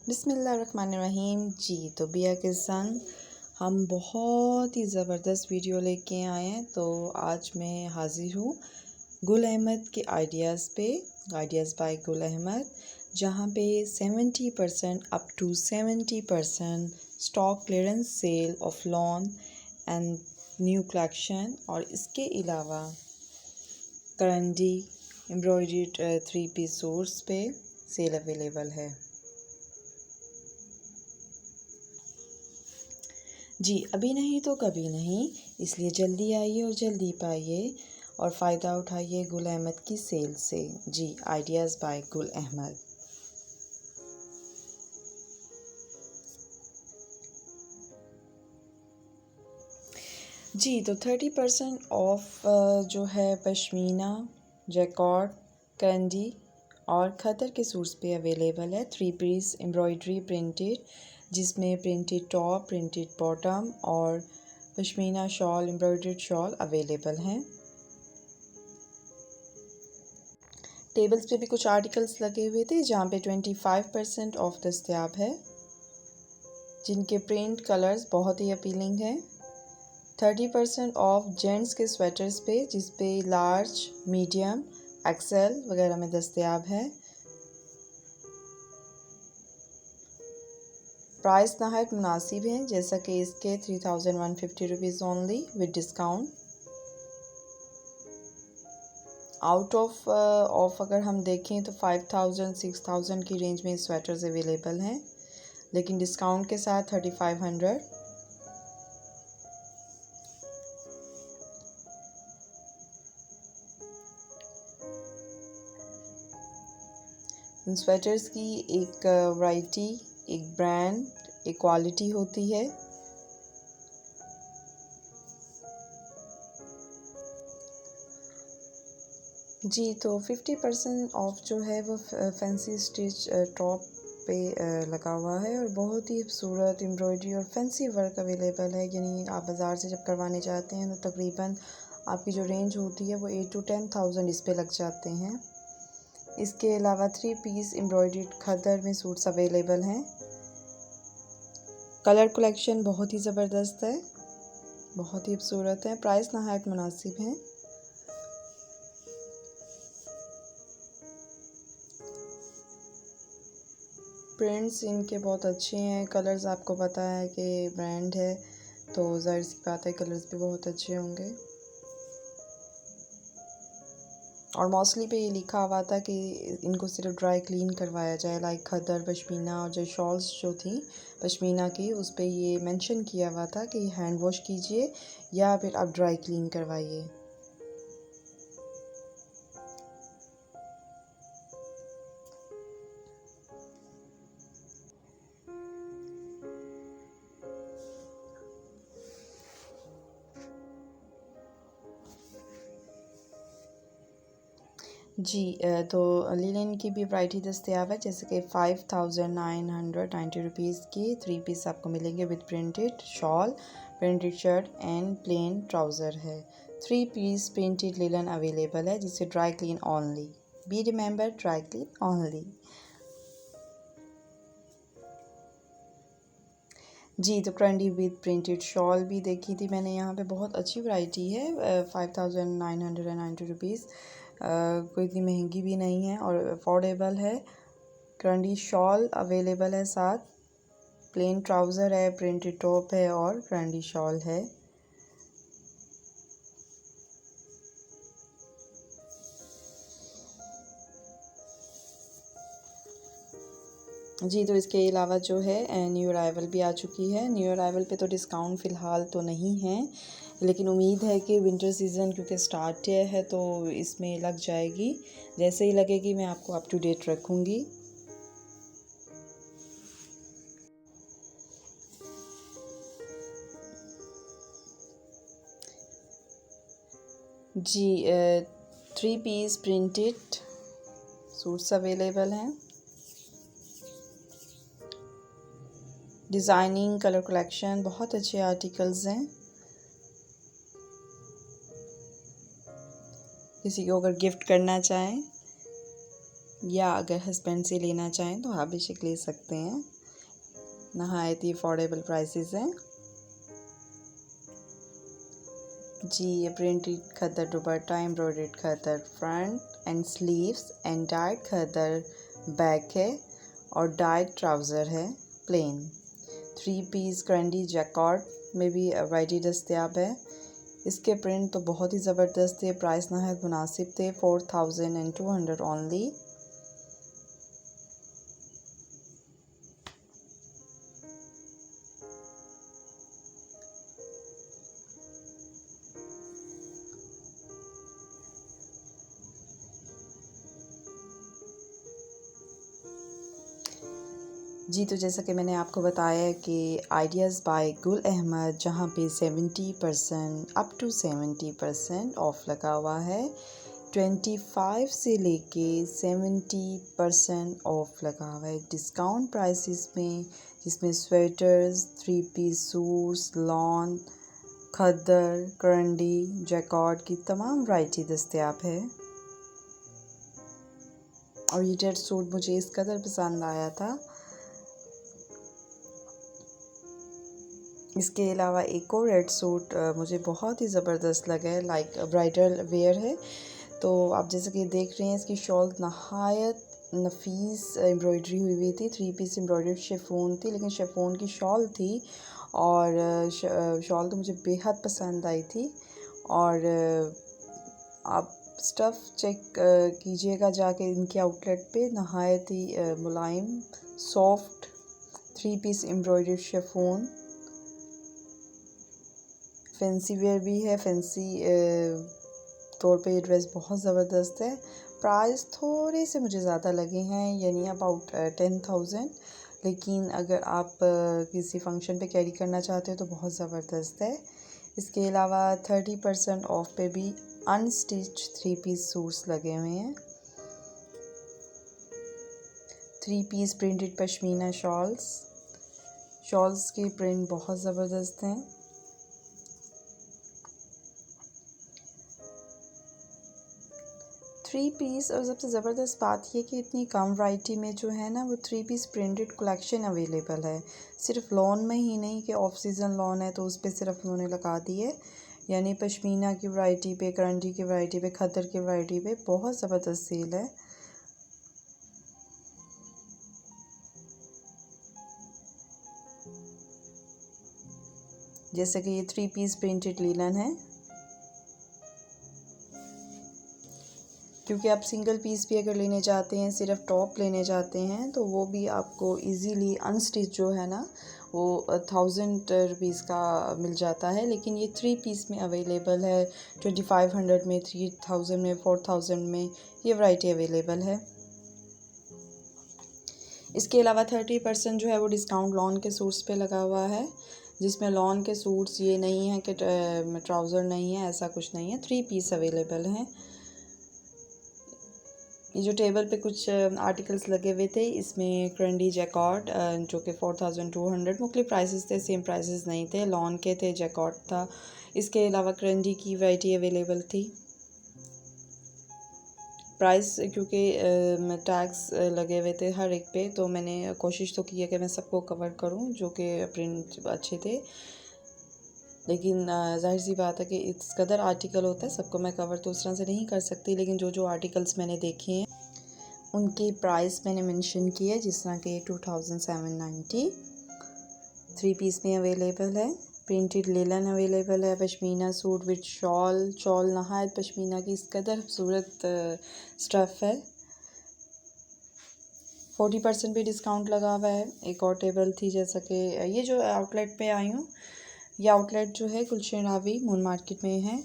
बिस्मिल्लाहिर्रहमानिर्रहीम। जी तो बिया के संग हम बहुत ही ज़बरदस्त वीडियो लेके आए हैं। तो आज मैं हाज़िर हूँ गुल अहमद के आइडियाज़ बाय गुल अहमद, जहाँ पे 70% up to 70% stock clearance sale off lawn and new collection, और इसके अलावा करंडी एम्ब्रॉयडरी 3 पीस सूट्स पे सेल अवेलेबल है। जी अभी नहीं तो कभी नहीं, इसलिए जल्दी आइए और जल्दी पाइए और फ़ायदा उठाइए गुल अहमद की सेल से। जी आइडियाज़ बाय गुल अहमद। जी तो 30% ऑफ जो है पश्मीना, जैकॉर्ड, कैंडी और खतर के सूट्स पे अवेलेबल है। 3 पीस एम्ब्रॉयडरी प्रिंटेड, जिसमें प्रिंटेड टॉप, प्रिंटेड बॉटम और pashmina shawl, embroidered shawl available हैं। टेबल्स पे भी कुछ आर्टिकल्स लगे हुए थे जहाँ पे 25% ऑफ दस्तयाब है, जिनके प्रिंट कलर्स बहुत ही अपीलिंग हैं। 30% ऑफ जेंट्स के स्वेटर्स पे, जिस पे लार्ज, मीडियम, एक्सेल वगैरह में दस्तयाब है। प्राइस नहायत मुनासिब हैं, जैसा कि इसके 3150 rupees only with discount. Out of अगर हम देखें तो 5000 6000 की रेंज में स्वेटर्स अवेलेबल हैं, लेकिन डिस्काउंट के साथ 3500। इन स्वेटर्स की एक वैरायटी, एक ब्रांड, एक क्वालिटी होती है। जी तो 50% ऑफ जो है वो फैंसी स्टिच टॉप पे लगा हुआ है, और बहुत ही खूबसूरत एम्ब्रॉयडरी और फैंसी वर्क अवेलेबल है। यानी आप बाज़ार से जब करवाने जाते हैं तो तकरीबन आपकी जो रेंज होती है वो 8 to 10,000 इस पे लग जाते हैं। इसके अलावा 3 पीस एम्ब्रॉयडर्ड खदर में सूट्स अवेलेबल हैं। कलर कलेक्शन बहुत ही ज़बरदस्त है, बहुत ही खूबसूरत है, प्राइस नहायत मुनासिब है। प्रिंट्स इनके बहुत अच्छे हैं, कलर्स आपको पता है कि ब्रांड है तो ज़ाहिर सी बात है कलर्स भी बहुत अच्छे होंगे। और मोस्टली पे ये लिखा हुआ था कि इनको सिर्फ ड्राई क्लीन करवाया जाए, लाइक खदर, पश्मीना और जो शॉल्स जो थी पश्मीना की, उस पर ये मेंशन किया हुआ था कि हैंड वॉश कीजिए या फिर आप ड्राई क्लीन करवाइए। जी तो लिनन की भी वैरायटी दस्तयाब है, जैसे कि 5990 रुपीज़ की 3 पीस आपको मिलेंगे with printed shawl, printed shirt and plain trouser है। 3 पीस प्रिंटेड लिनन अवेलेबल है, जिसे dry clean only, be remember dry clean only. जी तो ट्रेंडी विद प्रिंटेड शॉल भी देखी थी मैंने, यहाँ पे बहुत अच्छी वैरायटी है। 5990 रुपीज़, कोई इतनी महंगी भी नहीं है और अफोर्डेबल है। ट्रेंडी शॉल अवेलेबल है, साथ प्लेन ट्राउज़र है, प्रिंटेड टॉप है और ट्रेंडी शॉल है। जी तो इसके अलावा जो है न्यू अराइवल भी आ चुकी है। न्यू अराइवल पे तो डिस्काउंट फ़िलहाल तो नहीं है, लेकिन उम्मीद है कि विंटर सीज़न क्योंकि स्टार्ट है तो इसमें लग जाएगी। जैसे ही लगेगी मैं आपको अप टू डेट रखूँगी। जी 3 पीस प्रिंटेड सूट्स अवेलेबल हैं। डिज़ाइनिंग कलर कलेक्शन, बहुत अच्छे आर्टिकल्स हैं। किसी को अगर गिफ्ट करना चाहें या अगर हस्बैंड से लेना चाहें तो आप बेशक ले सकते हैं। नहायत ही अफोर्डेबल प्राइसेस हैं जी। ये printed khaddar dupatta, embroidered khaddar front end sleeves and diet khaddar back है और डाइट ट्राउज़र है प्लेन। 3 पीस क्रंडी जैकॉर्ड में भी वैरायटी दस्तयाब है। इसके प्रिंट तो बहुत ही ज़बरदस्त थे, प्राइस नहायत मुनासिब थे, 4200 ओनली। जी, तो जैसा कि मैंने आपको बताया कि आइडियाज़ बाय गुल अहमद, जहाँ पे 70% अप टू 70% ऑफ़ लगा हुआ है। 25 से लेके 70% ऑफ़ लगा हुआ है डिस्काउंट प्राइसेस में, जिसमें स्वेटर्स, 3 पीस सूट्स, लॉन, खद्दर, करंडी, जैकॉर्ड की तमाम वैरायटी दस्तयाब है। और ये जेट सूट मुझे इस कदर पसंद आया था। इसके अलावा एक और रेड सूट मुझे बहुत ही ज़बरदस्त लगा है, लाइक ब्राइडल वेयर है। तो आप जैसे कि देख रहे हैं, इसकी शॉल नहायत नफीस एम्ब्रॉयडरी हुई हुई थी। 3 पीस एम्ब्रॉयडर्ड शिफॉन थी, लेकिन शिफॉन की शॉल थी और शॉल तो मुझे बेहद पसंद आई थी। और आप स्टफ़ चेक कीजिएगा जाके इनके आउटलेट पे, नहायत ही मुलायम soft 3 piece embroidered chiffon. Fancy wear भी है, फैंसी तौर पे ये ड्रेस बहुत ज़बरदस्त है। प्राइस थोड़े से मुझे ज़्यादा लगे हैं, यानी अबाउट 10,000, लेकिन अगर आप किसी फंक्शन पे कैरी करना चाहते हो तो बहुत ज़बरदस्त है। इसके अलावा 30% ऑफ पे भी अनस्टिच 3 पीस सूट्स लगे हुए हैं। 3 पीस प्रिंटेड पश्मीना शॉल्स की प्रिंट बहुत ज़बरदस्त हैं। 3 पीस, और सबसे ज़बरदस्त बात ये कि इतनी कम वैरायटी में जो है ना वो 3 पीस प्रिंटेड कलेक्शन अवेलेबल है। सिर्फ लॉन में ही नहीं कि ऑफ सीज़न लॉन है तो उस पर सिर्फ उन्होंने लगा दी है, यानी पश्मीना की वैरायटी पे, करंडी की वैरायटी पे, खद्दर की वैरायटी पे बहुत ज़बरदस्त सेल है। जैसे कि ये 3 पीस प्रिंटेड लीलन है, क्योंकि आप सिंगल पीस भी अगर लेने जाते हैं, सिर्फ टॉप लेने जाते हैं, तो वो भी आपको इजीली अनस्टिच जो है ना वो 1000 रुपीज़ का मिल जाता है। लेकिन ये 3 पीस में अवेलेबल है, 2500 में, 3000 में, 4000 में ये वैरायटी अवेलेबल है। इसके अलावा 30% जो है वो डिस्काउंट लॉन के सूट्स पे लगा हुआ है, जिसमें लॉन के सूट्स ये नहीं है कि ट्राउज़र नहीं है, ऐसा कुछ नहीं है, 3 पीस अवेलेबल हैं। ये जो टेबल पे कुछ आर्टिकल्स लगे हुए थे, इसमें क्रंडी जैकॉर्ड जो कि 4200 मुख्तलिफ प्राइसेस थे, सेम प्राइसेस नहीं थे, लॉन के थे, जैकॉर्ड था। इसके अलावा क्रंडी की वैरायटी अवेलेबल थी। प्राइस क्योंकि टैग्स लगे हुए थे हर एक पे, तो मैंने कोशिश तो की है कि मैं सबको कवर करूं जो कि प्रिंट अच्छे थे, लेकिन जाहिर सी बात है कि इस कदर आर्टिकल होता है, सबको मैं कवर तो उस तरह से नहीं कर सकती। लेकिन जो जो आर्टिकल्स मैंने देखे हैं उनकी प्राइस मैंने मेंशन की है, जिस तरह के 2790 3 पीस में अवेलेबल है। प्रिंटेड लेलन अवेलेबल है, पश्मीना सूट विद शॉल नहायत पश्मीना की इस कदर खूबसूरत स्टफ़ है। 40% भी डिस्काउंट लगा हुआ है। एक और टेबल थी, जैसा कि ये जो आउटलेट पे आई हूँ, ये आउटलेट जो है गुलशन रावी मून मार्केट में है।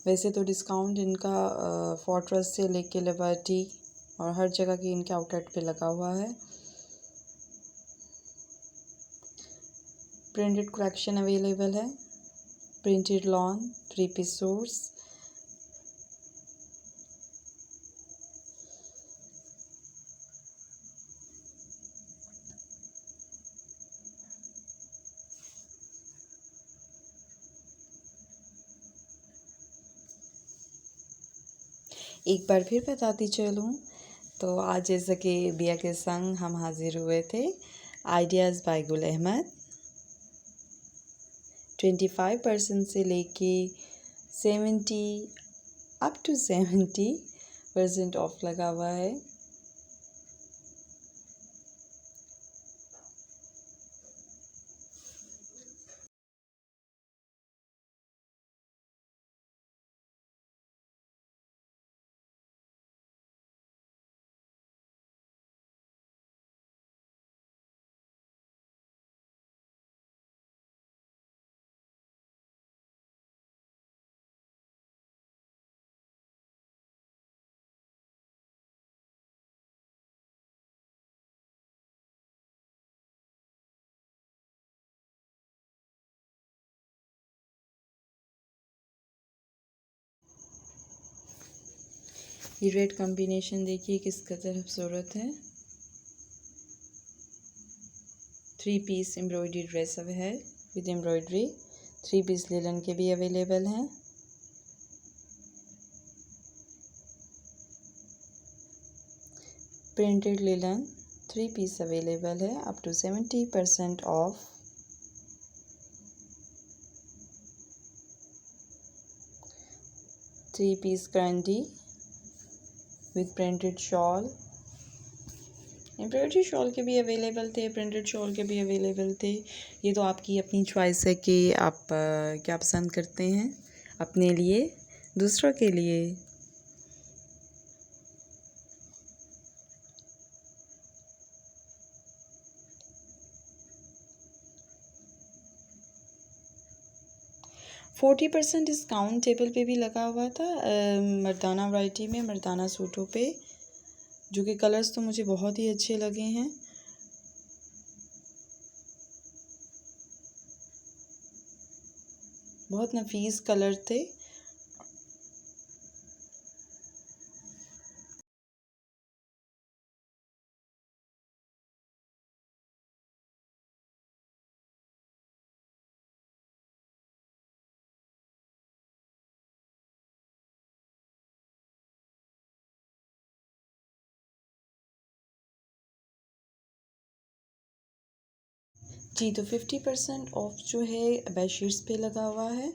वैसे तो डिस्काउंट इनका फोर्ट्रेस से लेके लिबर्टी और हर जगह की इनके आउटलेट पे लगा हुआ है। प्रिंटेड कलेक्शन अवेलेबल है, प्रिंटेड लॉन, 3 पीस सूट्स। एक बार फिर बताती चलूँ तो आज जैसे कि बिया के संग हम हाजिर हुए थे आइडियाज़ बाय गुल अहमद। 25% से लेके 70 अप टू 70% ऑफ लगा हुआ है। ये रेड कॉम्बिनेशन देखिए किस कदर खूबसूरत है। 3 पीस एम्ब्रॉयडरी ड्रेस अब है विद एम्ब्रॉयडरी। 3 पीस लिलन के भी अवेलेबल हैं। प्रिंटेड लिलन 3 पीस अवेलेबल है up to 70% off. Three piece candy with printed shawl. Embroidery shawl के भी अवेलेबल थे, प्रिंटेड शॉल के भी अवेलेबल थे। ये तो आपकी अपनी चॉइस है कि आप क्या पसंद करते हैं अपने लिए, दूसरों के लिए। फोर्टी % डिस्काउंट टेबल पे भी लगा हुआ था मर्दाना वैरायटी में, मर्दाना सूटों पे, जो कि कलर्स तो मुझे बहुत ही अच्छे लगे हैं। बहुत नफीस कलर थे। जी तो 50% ऑफ जो है बेडशीट्स पे लगा हुआ है।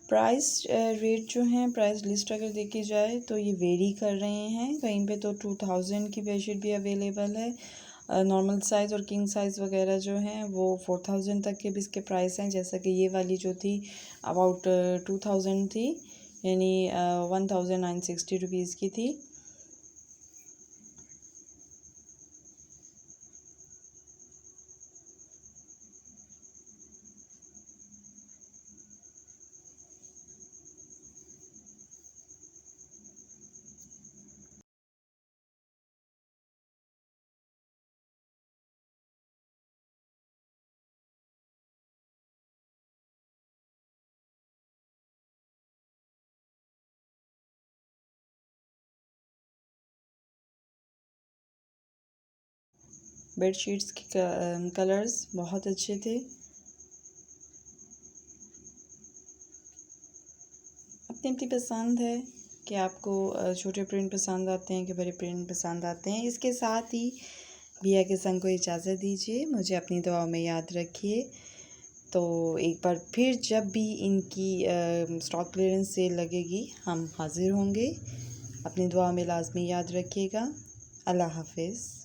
प्राइस रेट जो है, प्राइस लिस्ट अगर देखी जाए तो ये वेरी कर रहे हैं। कहीं पे तो 2000 की बेडशीट भी अवेलेबल है। नॉर्मल साइज़ और किंग साइज़ वगैरह जो हैं वो 4000 तक के भी इसके प्राइस हैं। जैसा कि ये वाली जो थी अबाउट 2000 थी, यानी 1960 रुपीज़ की थी। बेडशीट्स के कलर्स बहुत अच्छे थे। अपनी अपनी पसंद है कि आपको छोटे प्रिंट पसंद आते हैं कि बड़े प्रिंट पसंद आते हैं। इसके साथ ही बिया के संग को इजाज़त दीजिए। मुझे अपनी दुआओं में याद रखिए। तो एक बार फिर जब भी इनकी स्टॉक क्लियरेंस सेल लगेगी हम हाज़िर होंगे। अपनी दुआ में लाजमी याद रखिएगा। अल्लाह हाफ़िज़।